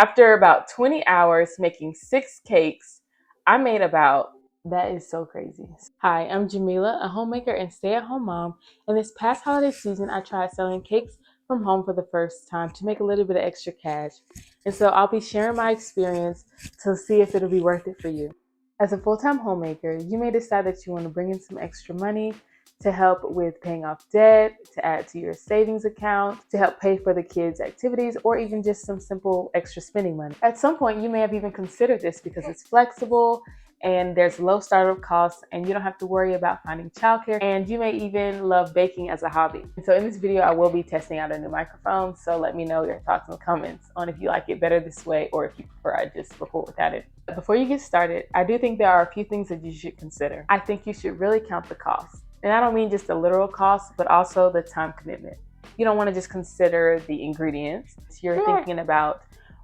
After about 20 hours making 6 cakes, I made about, that is so crazy. Hi, I'm Jamila, a homemaker and stay-at-home mom, and this past holiday season I tried selling cakes from home for the first time to make a little bit of extra cash. And so I'll be sharing my experience to see if it'll be worth it for you. As a full-time homemaker, you may decide that you want to bring in some extra money to help with paying off debt, to add to your savings account, to help pay for the kids' activities, or even just some simple extra spending money. At some point, you may have even considered this because it's flexible and there's low startup costs and you don't have to worry about finding childcare, and you may even love baking as a hobby. And so in this video, I will be testing out a new microphone, so let me know your thoughts in the comments on if you like it better this way or if you prefer I just record without it. But before you get started, I do think there are a few things that you should consider. I think you should really count the costs. And I don't mean just the literal cost, but also the time commitment. You don't want to just consider the ingredients. You're thinking about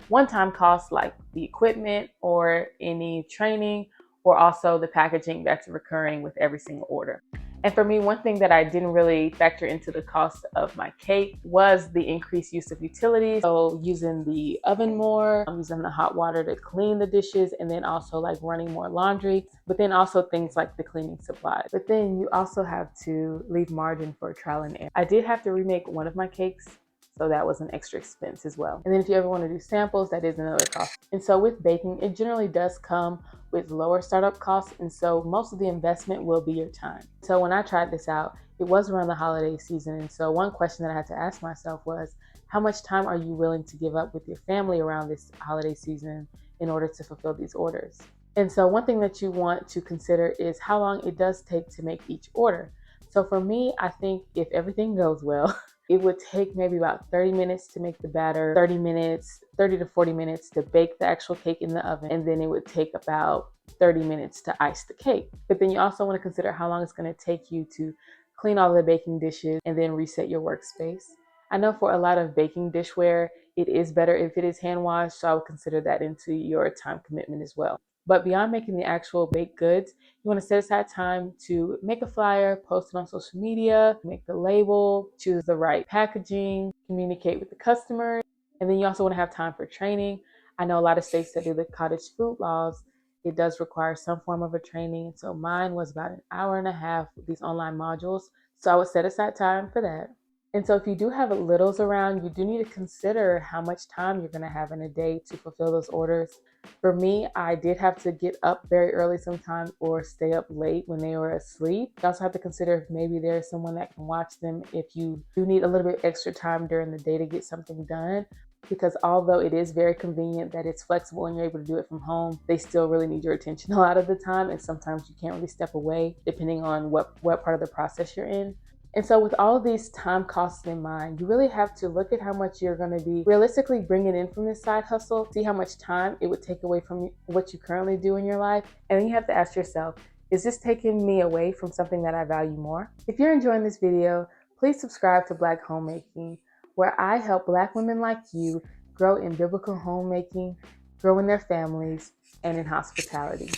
one-time costs like the equipment or any training, or also the packaging that's recurring with every single order. And for me, one thing that I didn't really factor into the cost of my cake was the increased use of utilities. So using the oven more, using the hot water to clean the dishes, and then also like running more laundry, but then also things like the cleaning supplies. But then you also have to leave margin for trial and error. I did have to remake one of my cakes, so that was an extra expense as well. And then if you ever want to do samples, that is another cost. And so with baking, it generally does come with lower startup costs, and so most of the investment will be your time. So when I tried this out, it was around the holiday season, and so one question that I had to ask myself was, how much time are you willing to give up with your family around this holiday season in order to fulfill these orders? And so one thing that you want to consider is how long it does take to make each order. So for me, I think if everything goes well, it would take maybe about 30 minutes to make the batter, 30 to 40 minutes to bake the actual cake in the oven, and then it would take about 30 minutes to ice the cake. But then you also want to consider how long it's going to take you to clean all the baking dishes and then reset your workspace. I know for a lot of baking dishware, it is better if it is hand washed, so I would consider that into your time commitment as well. But beyond making the actual baked goods, you want to set aside time to make a flyer, post it on social media, make the label, choose the right packaging, communicate with the customer, and then you also want to have time for training. I know a lot of states that do the cottage food laws, it does require some form of a training. So mine was about an hour and a half with these online modules. So I would set aside time for that. And so if you do have littles around, you do need to consider how much time you're going to have in a day to fulfill those orders. For me, I did have to get up very early sometimes or stay up late when they were asleep. You also have to consider if maybe there's someone that can watch them if you do need a little bit extra time during the day to get something done. Because although it is very convenient that it's flexible and you're able to do it from home, they still really need your attention a lot of the time. And sometimes you can't really step away depending on what part of the process you're in. And so with all of these time costs in mind, you really have to look at how much you're going to be realistically bringing in from this side hustle, see how much time it would take away from what you currently do in your life. And then you have to ask yourself, is this taking me away from something that I value more? If you're enjoying this video, please subscribe to Black Homemaking, where I help Black women like you grow in biblical homemaking, grow in their families, and in hospitality.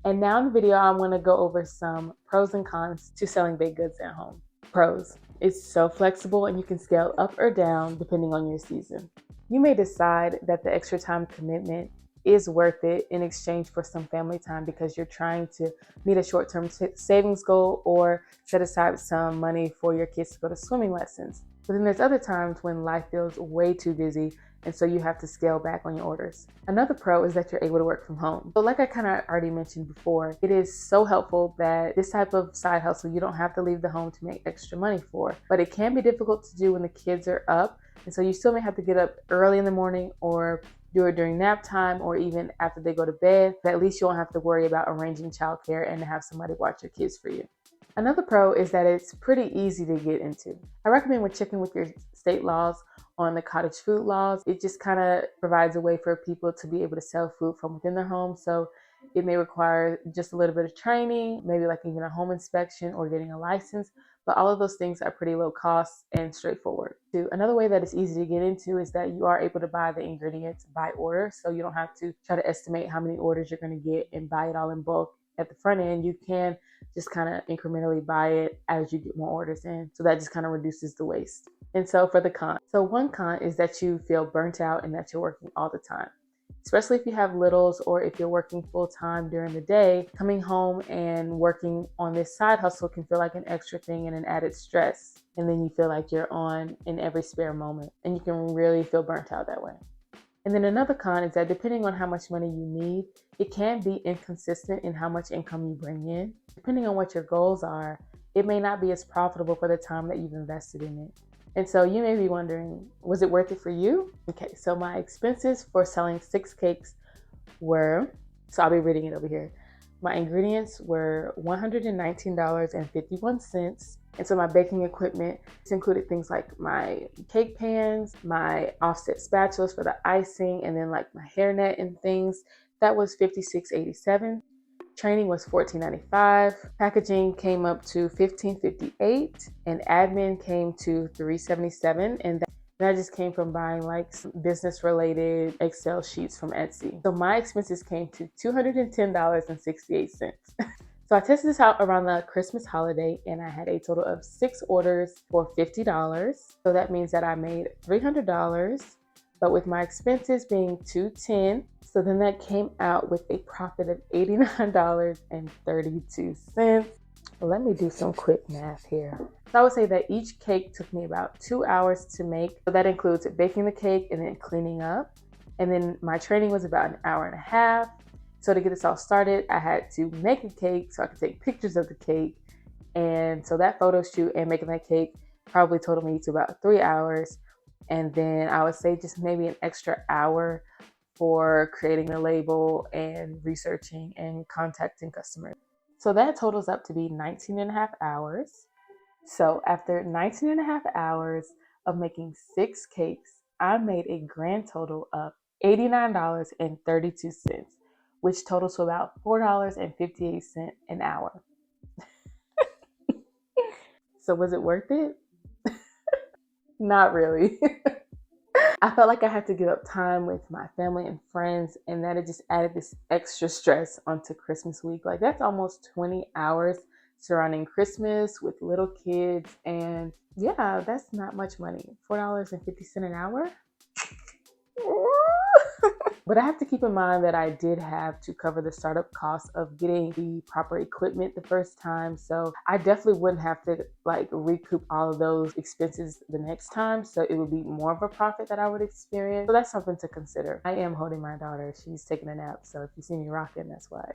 And now in the video, I want to go over some pros and cons to selling baked goods at home. Pros: it's so flexible and you can scale up or down depending on your season. You may decide that the extra time commitment is worth it in exchange for some family time because you're trying to meet a short-term savings goal or set aside some money for your kids to go to swimming lessons. But then there's other times when life feels way too busy, and so you have to scale back on your orders. Another pro is that you're able to work from home. So like I kind of already mentioned before, it is so helpful that this type of side hustle, you don't have to leave the home to make extra money for, but it can be difficult to do when the kids are up. And so you still may have to get up early in the morning or do it during nap time or even after they go to bed, but at least you won't have to worry about arranging childcare and to have somebody watch your kids for you. Another pro is that it's pretty easy to get into. I recommend when checking with your state laws on the cottage food laws. It just kind of provides a way for people to be able to sell food from within their home. So it may require just a little bit of training, maybe like even a home inspection or getting a license, but all of those things are pretty low cost and straightforward. Another way that it's easy to get into is that you are able to buy the ingredients by order. So you don't have to try to estimate how many orders you're going to get and buy it all in bulk at the front end. You can just kind of incrementally buy it as you get more orders in. So that just kind of reduces the waste. And so for the con, so one con is that you feel burnt out and that you're working all the time. especially if you have littles or if you're working full time during the day. Coming home and working on this side hustle can feel like an extra thing and an added stress. And then you feel like you're on in every spare moment, and you can really feel burnt out that way. And then another con is that depending on how much money you need, it can be inconsistent in how much income you bring in. Depending on what your goals are, it may not be as profitable for the time that you've invested in it. And so you may be wondering, was it worth it for you? Okay, so my expenses for selling 6 cakes were, so I'll be reading it over here. My ingredients were $119.51. And so my baking equipment included things like my cake pans, my offset spatulas for the icing, and then like my hairnet and things. That was $56.87. Training was $14.95. Packaging came up to $15.58, and admin came to $3.77. And that just came from buying like some business related Excel sheets from Etsy. So my expenses came to $210.68. So I tested this out around the Christmas holiday, and I had a total of 6 orders for $50. So that means that I made $300, but with my expenses being $210, so then that came out with a profit of $89.32. Let me do some quick math here. So I would say that each cake took me about 2 hours to make. So that includes baking the cake and then cleaning up. And then my training was about an hour and a half. So to get this all started, I had to make a cake so I could take pictures of the cake. And so that photo shoot and making that cake probably totaled me to about 3 hours. And then I would say just maybe an extra hour for creating the label and researching and contacting customers. So that totals up to be 19 and a half hours. So after 19 and a half hours of making 6 cakes, I made a grand total of $89.32, which totals to about $4.58 an hour. So was it worth it? Not really. I felt like I had to give up time with my family and friends, and that it just added this extra stress onto Christmas week. Like that's almost 20 hours surrounding Christmas with little kids, and yeah, that's not much money. $4.50 an hour. But I have to keep in mind that I did have to cover the startup costs of getting the proper equipment the first time. So I definitely wouldn't have to like recoup all of those expenses the next time. So it would be more of a profit that I would experience. So that's something to consider. I am holding my daughter. She's taking a nap. So if you see me rocking, that's why.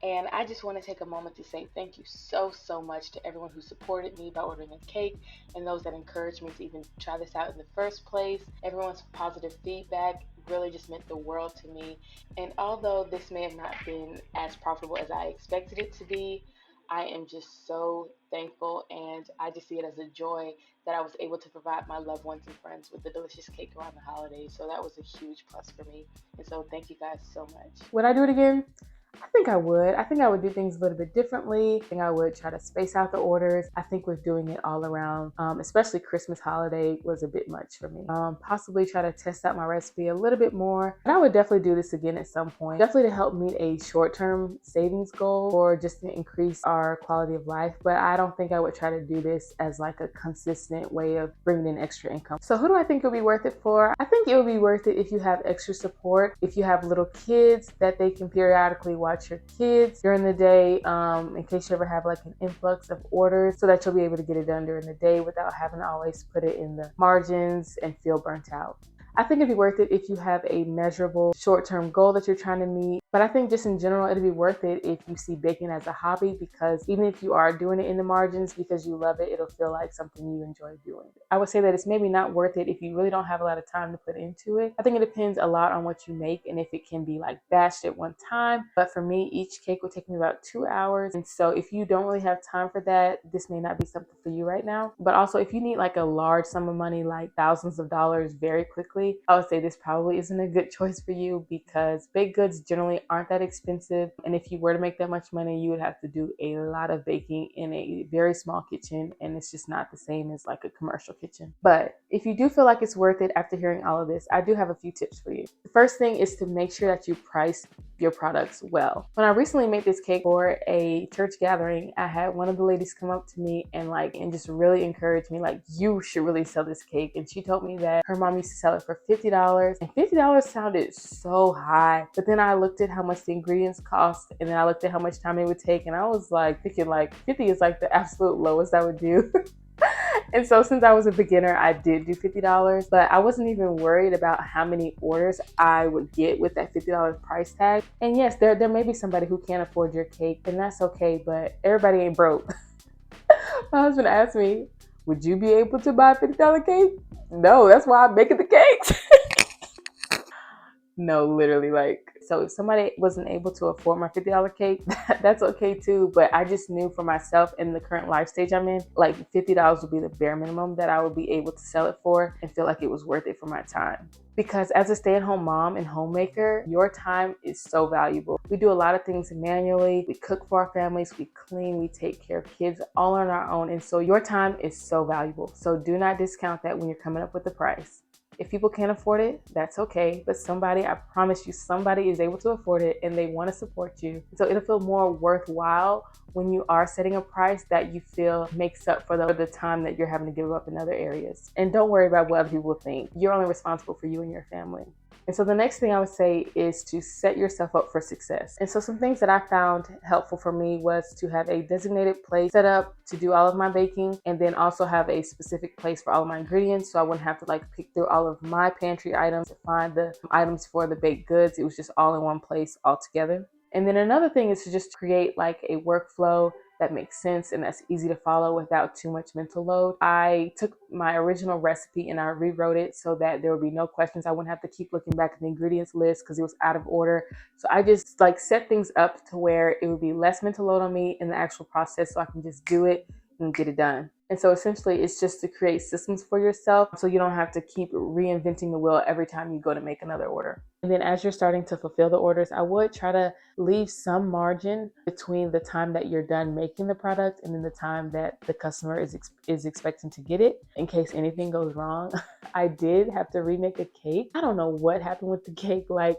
And I just want to take a moment to say thank you so much to everyone who supported me by ordering a cake and those that encouraged me to even try this out in the first place. Everyone's positive feedback really just meant the world to me. And although this may have not been as profitable as I expected it to be, I am just so thankful, and I just see it as a joy that I was able to provide my loved ones and friends with the delicious cake around the holidays. So that was a huge plus for me. And so thank you guys so much. Would I do it again? I think I would. I think I would do things a little bit differently. I think I would try to space out the orders. I think with doing it all around, especially Christmas holiday, was a bit much for me. Possibly try to test out my recipe a little bit more. But I would definitely do this again at some point. Definitely to help meet a short-term savings goal or just to increase our quality of life. But I don't think I would try to do this as like a consistent way of bringing in extra income. So who do I think it would be worth it for? I think it would be worth it if you have extra support. If you have little kids that they can periodically watch your kids during the day, in case you ever have like an influx of orders, so that you'll be able to get it done during the day without having to always put it in the margins and feel burnt out. I think it'd be worth it if you have a measurable short-term goal that you're trying to meet. But I think just in general, it'd be worth it if you see baking as a hobby, because even if you are doing it in the margins because you love it, it'll feel like something you enjoy doing. I would say that it's maybe not worth it if you really don't have a lot of time to put into it. I think it depends a lot on what you make and if it can be like batched at one time. But for me, each cake would take me about 2 hours. And so if you don't really have time for that, this may not be something for you right now. But also if you need like a large sum of money, like thousands of dollars very quickly, I would say this probably isn't a good choice for you, because baked goods generally family aren't that expensive. And if you were to make that much money, you would have to do a lot of baking in a very small kitchen. And it's just not the same as like a commercial kitchen. But if you do feel like it's worth it after hearing all of this, I do have a few tips for you. The first thing is to make sure that you price your products well. When I recently made this cake for a church gathering, I had one of the ladies come up to me and just really encourage me, like, you should really sell this cake. And she told me that her mom used to sell it for $50, and $50 sounded so high. But then I looked at how much the ingredients cost, and then I looked at how much time it would take, and I was like thinking like 50 is like the absolute lowest I would do. And so since I was a beginner, I did do $50, but I wasn't even worried about how many orders I would get with that $50 price tag. And yes, there may be somebody who can't afford your cake, and that's okay, but everybody ain't broke. My husband asked me, would you be able to buy a $50 cake? No, that's why I'm making the cakes. No, literally, like, so if somebody wasn't able to afford my $50 cake, that's okay too. But I just knew for myself in the current life stage I'm in, like $50 would be the bare minimum that I would be able to sell it for and feel like it was worth it for my time. Because as a stay-at-home mom and homemaker, your time is so valuable. We do a lot of things manually. We cook for our families, we clean, we take care of kids all on our own. And so your time is so valuable. So do not discount that when you're coming up with the price. If people can't afford it, that's okay. But somebody, I promise you, somebody is able to afford it and they want to support you. So it'll feel more worthwhile when you are setting a price that you feel makes up for the time that you're having to give up in other areas. And don't worry about what other people think. You're only responsible for you and your family. And so the next thing I would say is to set yourself up for success. And so some things that I found helpful for me was to have a designated place set up to do all of my baking, and then also have a specific place for all of my ingredients, so I wouldn't have to like pick through all of my pantry items to find the items for the baked goods. It was just all in one place all together. And then another thing is to just create like a workflow that makes sense and that's easy to follow without too much mental load. I took my original recipe and I rewrote it so that there would be no questions. I wouldn't have to keep looking back at the ingredients list because it was out of order. So I just like set things up to where it would be less mental load on me in the actual process, so I can just do it and get it done. And so essentially it's just to create systems for yourself so you don't have to keep reinventing the wheel every time you go to make another order. And then as you're starting to fulfill the orders, I would try to leave some margin between the time that you're done making the product and then the time that the customer is expecting to get it, in case anything goes wrong. I did have to remake a cake. I don't know what happened with the cake, like,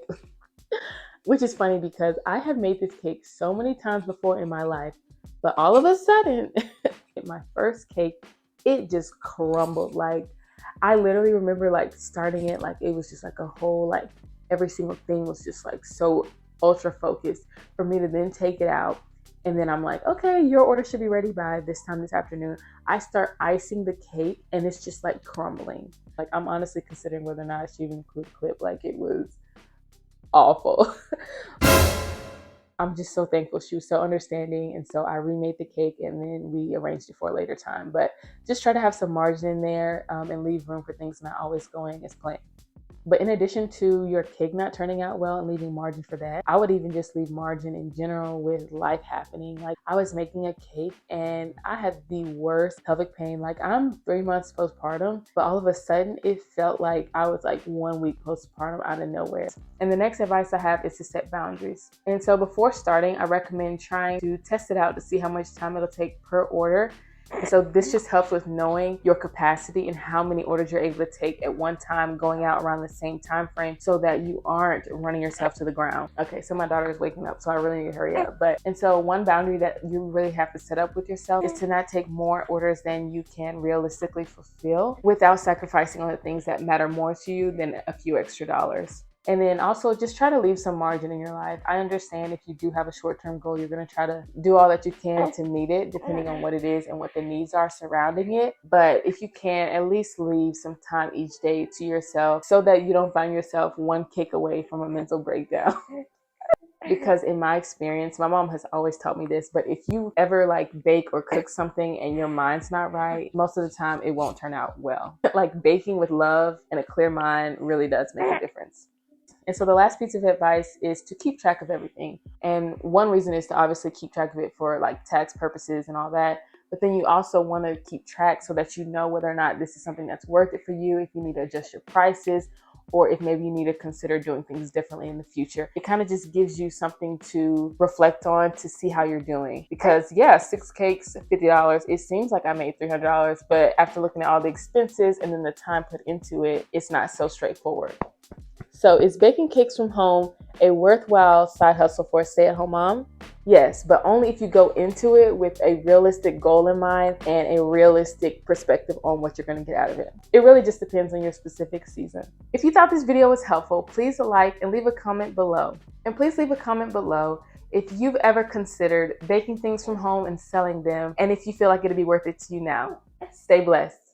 which is funny because I have made this cake so many times before in my life, but all of a sudden, my first cake, it just crumbled. Like, I literally remember like starting it, like it was just like a whole, like every single thing was just like so ultra focused for me to then take it out. And then I'm like, okay, your order should be ready by this time this afternoon. I start icing the cake and it's just like crumbling. Like, I'm honestly considering whether or not I should even include a clip. Like, it was awful. I'm just so thankful. She was so understanding. And so I remade the cake and then we arranged it for a later time. But just try to have some margin in there and leave room for things not always going as planned. But in addition to your cake not turning out well and leaving margin for that, I would even just leave margin in general with life happening. Like, I was making a cake and I had the worst pelvic pain. Like, I'm 3 months postpartum, but all of a sudden it felt like I was like 1 week postpartum out of nowhere. And the next advice I have is to set boundaries. And so before starting, I recommend trying to test it out to see how much time it'll take per order. And so this just helps with knowing your capacity and how many orders you're able to take at one time, going out around the same time frame, so that you aren't running yourself to the ground. Okay, so my daughter is waking up, so I really need to hurry up. And so one boundary that you really have to set up with yourself is to not take more orders than you can realistically fulfill without sacrificing on the things that matter more to you than a few extra dollars. And then also just try to leave some margin in your life. I understand if you do have a short-term goal, you're going to try to do all that you can to meet it, depending on what it is and what the needs are surrounding it. But if you can, at least leave some time each day to yourself so that you don't find yourself one kick away from a mental breakdown. Because in my experience, my mom has always taught me this, but if you ever like bake or cook something and your mind's not right, most of the time it won't turn out well. Like, baking with love and a clear mind really does make a difference. And so the last piece of advice is to keep track of everything. And one reason is to obviously keep track of it for like tax purposes and all that. But then you also want to keep track so that you know whether or not this is something that's worth it for you, if you need to adjust your prices, or if maybe you need to consider doing things differently in the future. It kind of just gives you something to reflect on to see how you're doing. Because yeah, 6 cakes, $50. It seems like I made $300, but after looking at all the expenses and then the time put into it, it's not so straightforward. So is baking cakes from home a worthwhile side hustle for a stay-at-home mom? Yes, but only if you go into it with a realistic goal in mind and a realistic perspective on what you're going to get out of it. It really just depends on your specific season. If you thought this video was helpful, please like and leave a comment below. And please leave a comment below if you've ever considered baking things from home and selling them, and if you feel like it'd be worth it to you now. Stay blessed.